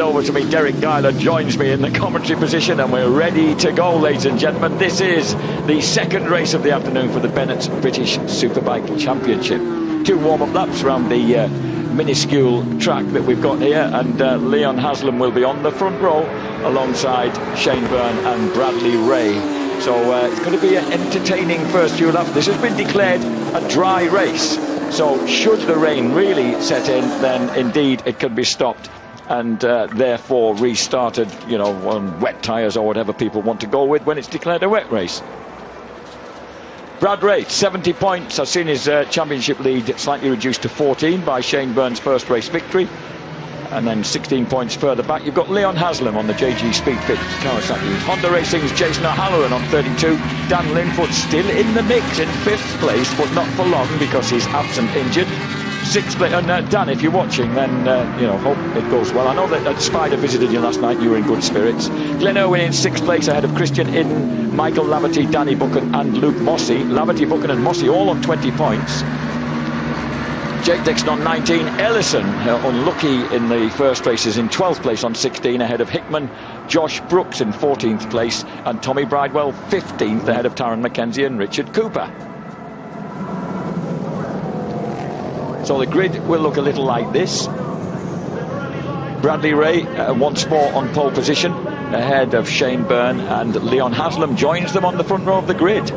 over to me. Derek Guyler joins me in the commentary position, and we're ready to go, ladies and gentlemen. This is the second race of the afternoon for the Bennett's British Superbike Championship. 2 warm-up laps around the minuscule track that we've got here, and Leon Haslam will be on the front row alongside Shane Byrne and Bradley Ray. So it's going to be an entertaining first few laps. This has been declared a dry race, so should the rain really set in, then indeed it can be stopped and therefore restarted, you know, on wet tyres or whatever people want to go with when it's declared a wet race. Brad Ray, 70 points. I've seen his championship lead slightly reduced to 14 by Shane Byrne's first race victory. And then 16 points further back, you've got Leon Haslam on the JG Speedfit Kawasaki. Honda Racing's Jason O'Halloran on 32. Dan Linfoot still in the mix in 5th place, but not for long because he's absent injured. 6th place, and Dan, if you're watching, then you know, hope it goes well. I know that Spider visited you last night. You were in good spirits. Glenn Irwin in 6th place ahead of Christian Iden, Michael Laverty, Danny Buchan and Luke Mossey. Laverty, Buchan and Mossey all on 20 points. Jake Dixon on 19. Ellison, unlucky in the first races, in 12th place on 16 ahead of Hickman. Josh Brooks in 14th place, and Tommy Bridewell 15th ahead of Taron McKenzie and Richard Cooper. So the grid will look a little like this. Bradley Ray once more on pole position ahead of Shane Byrne, and Leon Haslam joins them on the front row of the grid.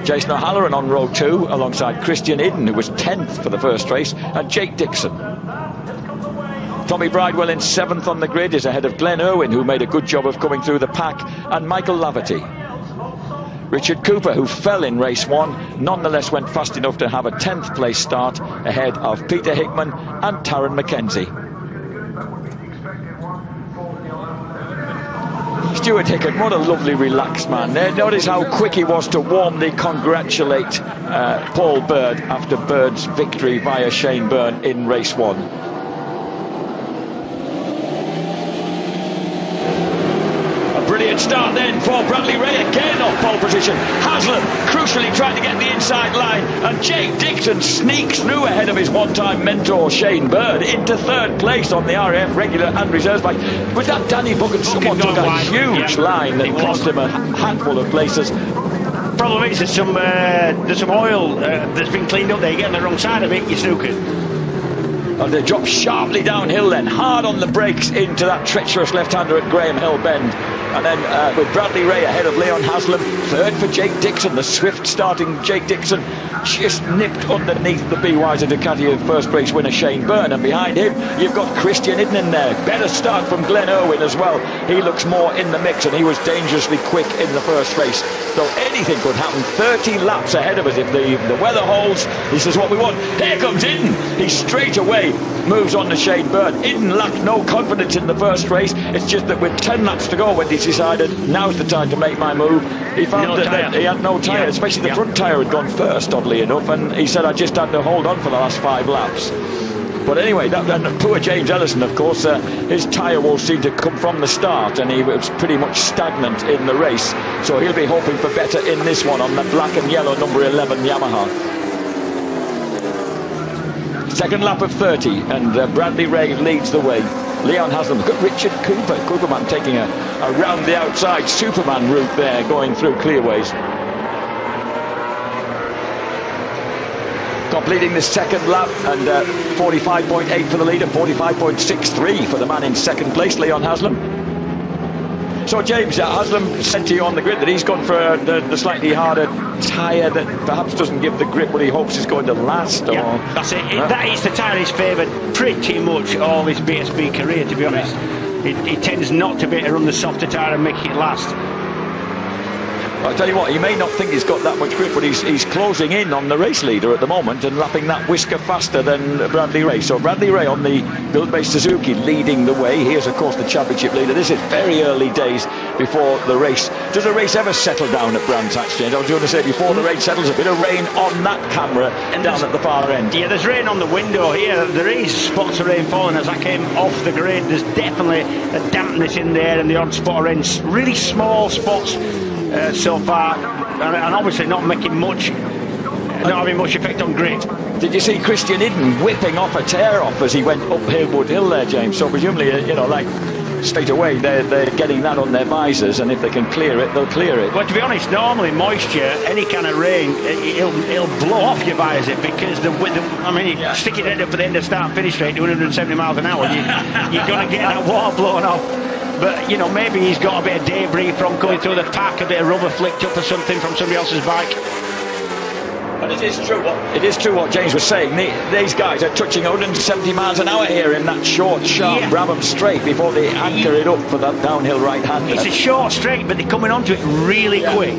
Jason O'Halloran on row 2 alongside Christian Iden, who was 10th for the first race, and Jake Dixon. Tommy Bridewell in 7th on the grid is ahead of Glenn Irwin, who made a good job of coming through the pack, and Michael Laverty. Richard Cooper, who fell in race 1, nonetheless went fast enough to have a 10th place start ahead of Peter Hickman and Taron McKenzie. Stuart Hickman, what a lovely relaxed man there. Notice how quick he was to warmly congratulate Paul Bird after Bird's victory via Shane Byrne in race 1. Brilliant start then for Bradley Ray, again off pole position. Haslam crucially trying to get the inside line, and Jake Dixon sneaks through ahead of his one-time mentor Shane Byrne into 3rd place on the RAF regular and reserves bike. With that, Danny Buchan, someone took a huge line that cost him a handful of places. Problem is there's some oil that's been cleaned up there. You get on the wrong side of it, you're snookered. And they drop sharply downhill then, hard on the brakes into that treacherous left-hander at Graham Hill Bend. And then with Bradley Ray ahead of Leon Haslam, 3rd for Jake Dixon, the swift starting Jake Dixon, just nipped underneath the BY's Ducati first race winner Shane Byrne, and behind him you've got Christian Iden in there. Better start from Glenn Irwin as well. He looks more in the mix, and he was dangerously quick in the first race. So anything could happen. 30 laps ahead of us if the weather holds. This is what we want. Here comes Iden. He straight away moves on to Shane Byrne. Iden lacked no confidence in the first race. It's just that with 10 laps to go when he's decided now's the time to make my move, he found that he had no tyre, especially the front tyre had gone first, oddly enough, and he said, I just had to hold on for the last 5 laps. But anyway, and poor James Ellison, of course, his tyre woes seemed to come from the start, and he was pretty much stagnant in the race, so he'll be hoping for better in this one on the black and yellow number 11 Yamaha. Second lap of 30, and Bradley Ray leads the way. Leon Haslam, look at Richard Cooper. Cooperman taking a round the outside Superman route there, going through clearways. Completing the second lap, and 45.8 for the leader, 45.63 for the man in 2nd place, Leon Haslam. So James, Haslam said to you on the grid that he's gone for the slightly harder tyre that perhaps doesn't give the grip what he hopes is going to last. Yeah, that's it. That is the tyre he's favoured pretty much all his BSB career, to be honest. He tends not to be able to run the softer tyre and make it last. I'll tell you what, you may not think he's got that much grip, but he's closing in on the race leader at the moment and lapping that whisker faster than Bradley Ray. So Bradley Ray on the build-based Suzuki leading the way. Here's, of course, the championship leader. This is very early days before the race. Does a race ever settle down at Brands Hatch, James? I was going to say, before the rain settles, a bit of rain on that camera and down at the far end. Yeah, there's rain on the window here. There is spots of rain falling as I came off the grid. There's definitely a dampness in there and the odd spot of rain. Really small spots so far, and obviously not making much, not having much effect on grid. Did you see Christian Hidden whipping off a tear-off as he went up Hillwood Hill there, James? So presumably, you know, like, straight away they're getting that on their visors, and if they can clear it, they'll clear it. Well, to be honest, normally moisture, any kind of rain, it'll blow off your visor, because I mean, you stick it head up at the end of start finish straight to 170 miles an hour, you're going to get that water blown off. But, you know, maybe he's got a bit of debris from coming through the pack, a bit of rubber flicked up or something from somebody else's bike. But it is true what James was saying. These guys are touching 170 miles an hour here in that short, sharp Brabham straight before they anchor it up for that downhill right-hander. It's a short straight, but they're coming onto it really quick.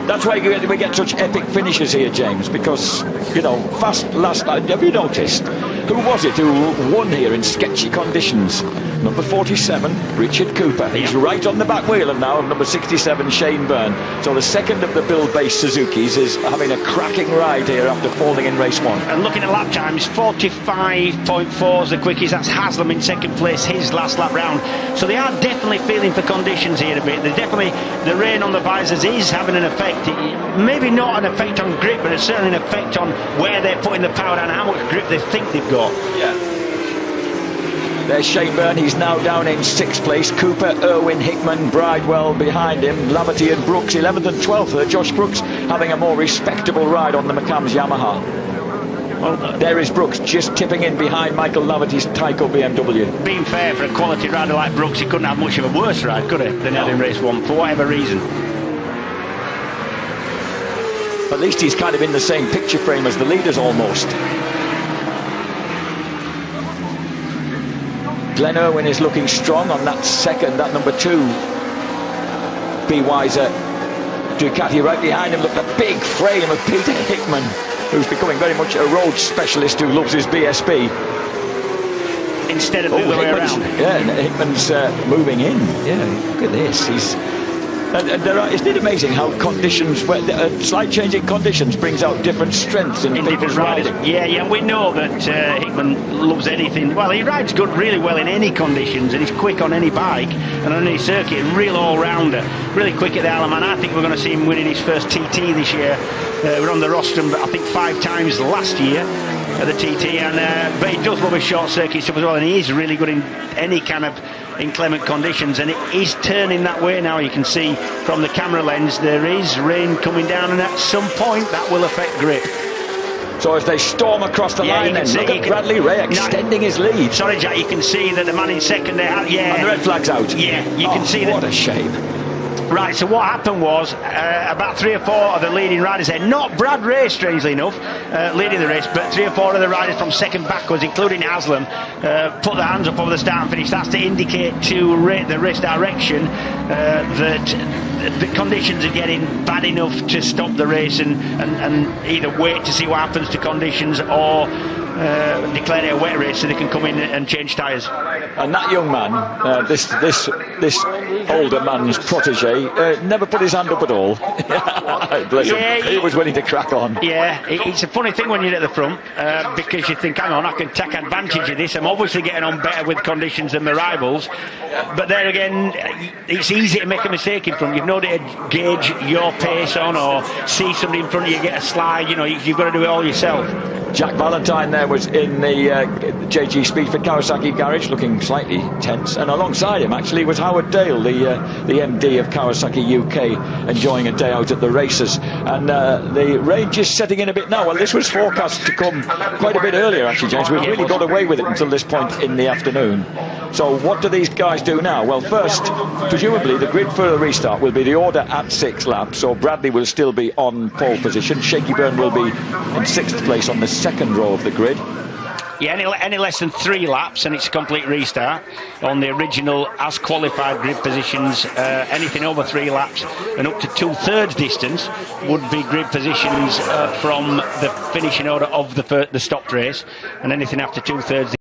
That's why we get such epic finishes here, James, because, you know, fast last night. Have you noticed? Who was it who won here in sketchy conditions? Number 47, Richard Cooper. He's right on the back wheel now of number 67, Shane Byrne. So the second of the Bill-based Suzukis is having a cracking ride here after falling in race 1. And looking at lap times, 45.4 is the quickest. That's Haslam in second place, his last lap round. So they are definitely feeling for conditions here a bit. They're definitely, the rain on the visors is having an effect. Maybe not an effect on grip, but it's certainly an effect on where they're putting the power down and how much grip they think they've got. Yeah. There's Shane Byrne, he's now down in 6th place. Cooper, Irwin, Hickman, Bridewell behind him. Laverty and Brooks 11th and 12th. Josh Brooks having a more respectable ride on the McCann's Yamaha. Well, there is Brooks just tipping in behind Michael Laverty's Tyco BMW. Being fair, for a quality rider like Brooks, he couldn't have much of a worse ride, could he, than had in race 1, for whatever reason. At least he's kind of in the same picture frame as the leaders almost. Glenn Irwin is looking strong on that second, that number 2. Be Wiser Ducati right behind him. Look, the big frame of Peter Hickman, who's becoming very much a road specialist who loves his BSB. Instead of the other way around. Yeah, and Hickman's moving in. Yeah, look at this. He's... isn't it amazing how conditions, slight change in conditions brings out different strengths in people's riding? Yeah, we know that Hickman loves anything. Well, he rides good, really well in any conditions, and he's quick on any bike and on any circuit. Real all-rounder, really quick at the Isle of Man. I think we're going to see him winning his first TT this year. We're on the rostrum, I think 5 times last year at the TT, but he does love his short circuit stuff as well, and he is really good in any kind of inclement conditions, and it is turning that way now. You can see from the camera lens there is rain coming down, and at some point that will affect grip. So as they storm across the line, then look at Bradley Ray extending his lead. Sorry, Jack, you can see that the man in second there, and the red flag's out. Yeah, you can see that. What a shame. Right, so what happened was about 3 or 4 of the leading riders there, not Brad Ray, strangely enough, leading the race, but 3 or 4 of the riders from second backwards, including Haslam, put their hands up over the start and finish. That's to indicate to the race direction that the conditions are getting bad enough to stop the race and either wait to see what happens to conditions or declare it a wet race so they can come in and change tyres. And that young man, this older man's protege, never put his hand up at all. Bless him. He was willing to crack on. Yeah, it's a funny thing when you're at the front, because you think, hang on, I can take advantage of this. I'm obviously getting on better with conditions than my rivals, but there again, it's easy to make a mistake in front. You've no way to gauge your pace on, or see somebody in front of you get a slide. You know, you've got to do it all yourself. Jack Valentine there was in the JG Speedford Kawasaki garage, looking slightly tense, and alongside him actually was Howard Dale, the MD of Kawasaki UK, enjoying a day out at the races. And the range is setting in a bit now. Well, this was forecast to come quite a bit earlier, actually, James. We've really got away with it until this point in the afternoon. So what do these guys do now? Well, first, presumably the grid for the restart will be the order at 6 laps, so Bradley will still be on pole position. Shaky Byrne will be in 6th place on the second row of the grid. Yeah, any less than 3 laps and it's a complete restart on the original as qualified grid positions. Anything over 3 laps and up to 2/3 distance would be grid positions from the finishing order of the stopped race, and anything after 2/3